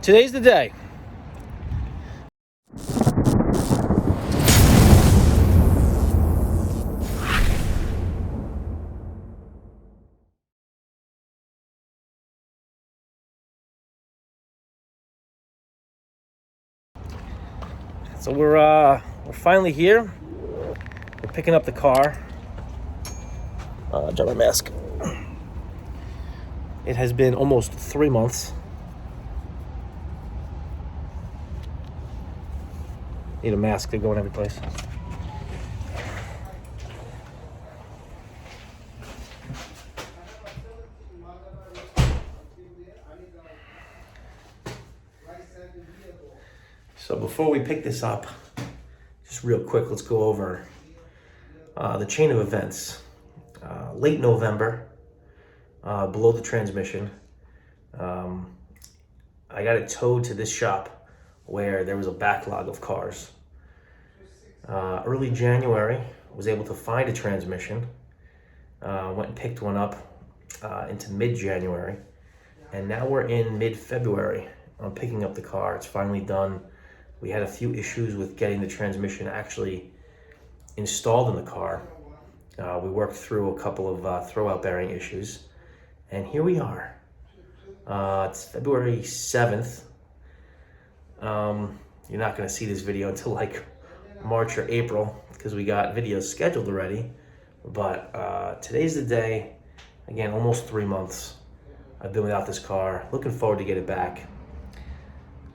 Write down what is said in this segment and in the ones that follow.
Today's the day. So we're finally here. We're picking up the car. Drop my mask. It has been almost 3 months. Need a mask to go in every place. So before we pick this up, just real quick, let's go over the chain of events. Late November, below the transmission, I got it towed to this shop where there was a backlog of cars. Early January, was able to find a transmission. Went and picked one up into mid-January. And now we're in mid-February. I'm picking up the car. It's finally done. We had a few issues with getting the transmission actually installed in the car. We worked through a couple of throwout bearing issues. And here we are. It's February 7th. You're not going to see this video until like March or April because we got videos scheduled already. But today's the day. Again, almost 3 months. I've been without this car. Looking forward to get it back.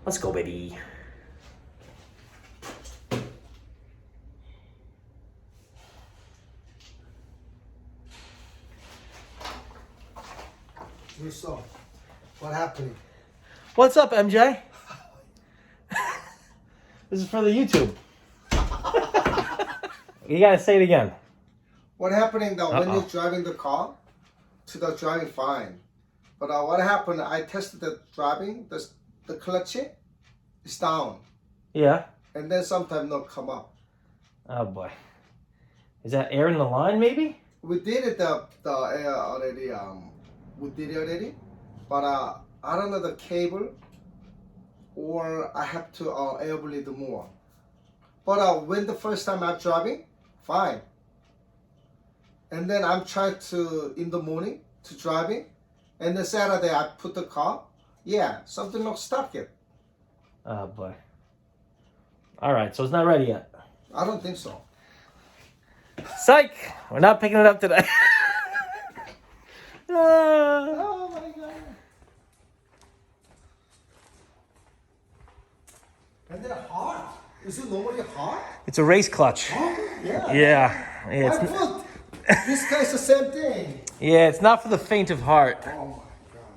Let's go, baby. So, what happened? What's up, MJ? This is for the YouTube. You gotta say it again. What happening though when you're driving the car? To the driving fine, but what happened? I tested the driving. The clutch is down. Yeah. And then sometimes not come up. Oh boy. Is that air in the line? Maybe. We did it the air already. We did it already, but I don't know the cable, or I have to air bleed more. But when the first time I'm driving, fine. And then I'm trying to in the morning to driving, and then Saturday I put the car. Yeah, something not stuck yet. Oh boy. All right, so it's not ready yet. I don't think so. Psych! We're not picking it up today. Oh my god. And they're hard. Is it normally hard? It's a race clutch. Oh, yeah. Yeah. My foot. This guy's the same thing. Yeah, it's not for the faint of heart. Oh my god.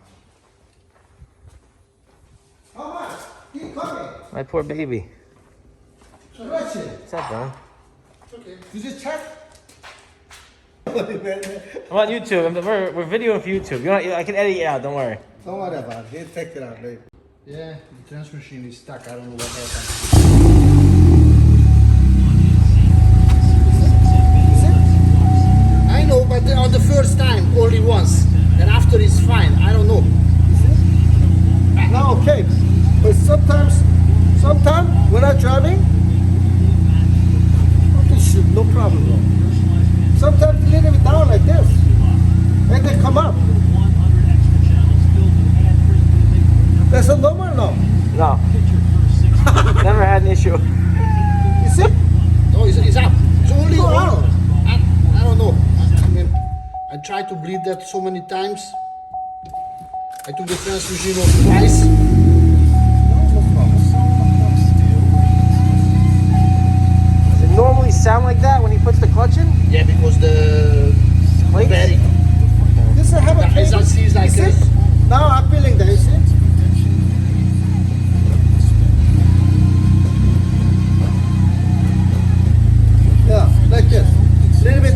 How much? Keep coming. My poor baby. Stretch it. What's that, Don? Okay. Did you check? I'm on YouTube. We're videoing for YouTube. I can edit it out. Don't worry. Don't worry about it. He'll take it out later. Yeah, the transmission is stuck. I don't know what happened. I know, but on the first time, only once. And after it's fine. I don't know. Now, okay. But sometimes when I'm driving, no problem though. Sometimes a little bit down like this, and they come up. That's a normal no? No. Never had an issue. You see? No, it's up. It's only down. I don't know. I mean, I tried to bleed that so many times. I took the transmission off twice. No problem. Does it normally sound like that when he puts the clutch in? Yeah, because the battery. This I have a cable. Like this. Now I'm feeling that, you see? Yeah, like this. A little bit.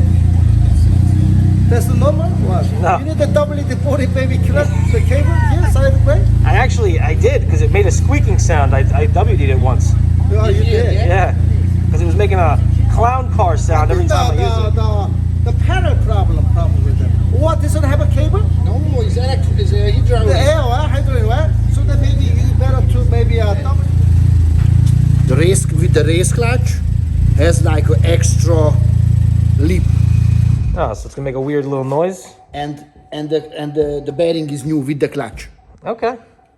That's the normal one. No. You need the WD-40 baby clip the cable here, side of the way. I did because it made a squeaking sound. I WD'd it once. Oh, you did? Yeah. Because it was making a clown car sound every time I used it. The panel problem with it. What, does it have a cable? No, it's electric, it's a hydraulic. The air, hydraulic, right? So then maybe you better to maybe a double. The race with the race clutch has like an extra lip, Oh, so it's gonna make a weird little noise. and the bearing is new with the clutch. Okay.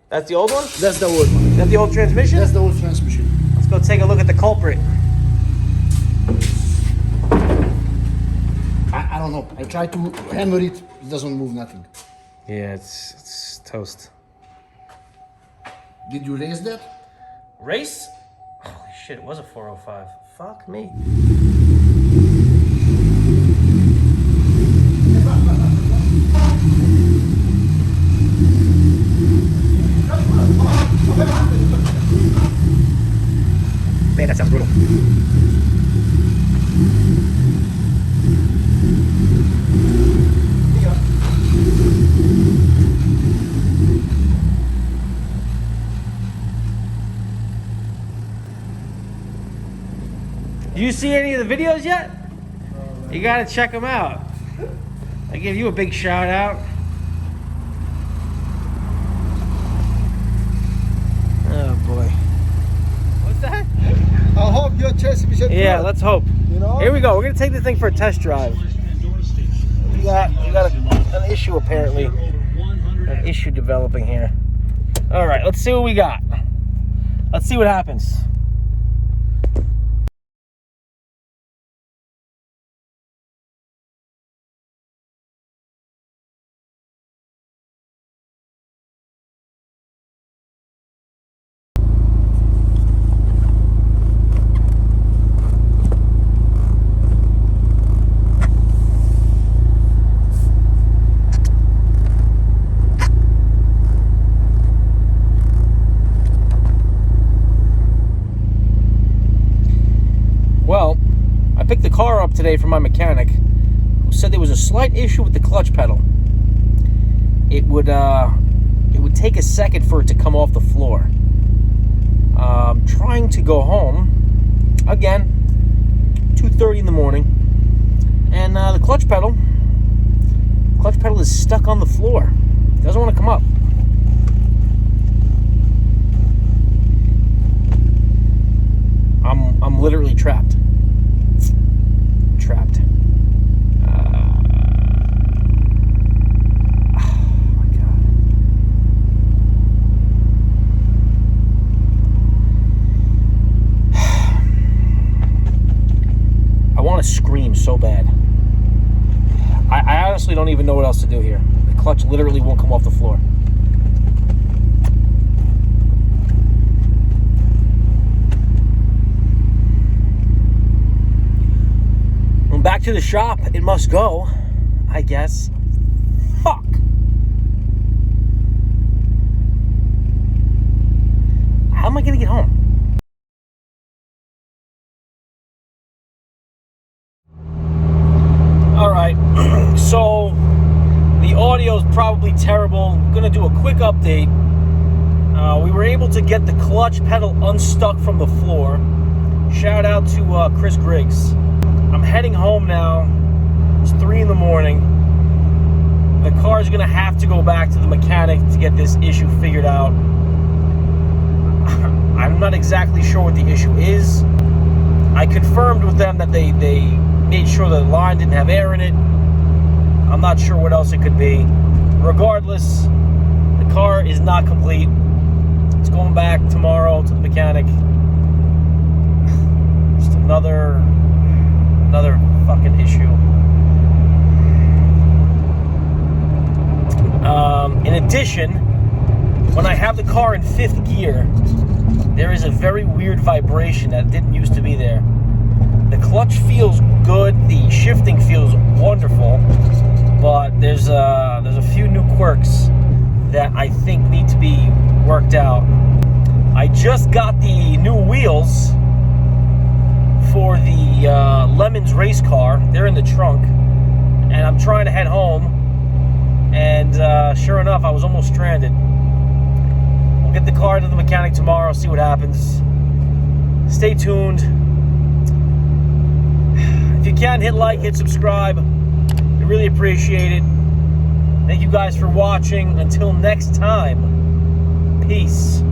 That's the old one? That's the old one. Is that the old transmission? That's the old transmission. Let's go take a look at the culprit. I don't know. I try to hammer it. It doesn't move nothing. Yeah, it's toast. Did you raise that? Race? Holy shit, it was a 405. Fuck me. Man, that sounds brutal. Do you see any of the videos yet? You gotta check them out. I give you a big shout out. Oh boy. What's that? I hope your transmission. Yeah, let's hope. You know. Here we go. We're gonna take this thing for a test drive. We got an issue apparently. An issue developing here. All right, let's see what we got. Let's see what happens. Well, I picked the car up today from my mechanic, who said there was a slight issue with the clutch pedal. It would take a second for it to come off the floor. Trying to go home again, 2:30 in the morning, and the clutch pedal is stuck on the floor. It doesn't want to come up. I'm literally trapped. Trapped. Oh my God. I want to scream so bad. I honestly don't even know what else to do here. The clutch literally won't come off the floor. Back to the shop, it must go, I guess. Fuck. How am I gonna get home? All right, so the audio's probably terrible. I'm gonna do a quick update. We were able to get the clutch pedal unstuck from the floor. Shout out to Chris Griggs. I'm heading home now. It's 3 in the morning. The car's gonna have to go back to the mechanic to get this issue figured out. I'm not exactly sure what the issue is. I confirmed with them that they made sure the line didn't have air in it. I'm not sure what else it could be. Regardless, the car is not complete. It's going back tomorrow to the mechanic. Just another fucking issue. In addition, when I have the car in 5th gear, there is a very weird vibration that didn't used to be there. The clutch feels good, the shifting feels wonderful, but there's a few new quirks that I think need to be worked out. I just got the new wheels for the Lemons race car. They're in the trunk, and I'm trying to head home, and sure enough, I was almost stranded. We'll get the car to the mechanic tomorrow, see what happens. Stay tuned. If you can, hit like, hit subscribe. I really appreciate it. Thank you guys for watching. Until next time, peace.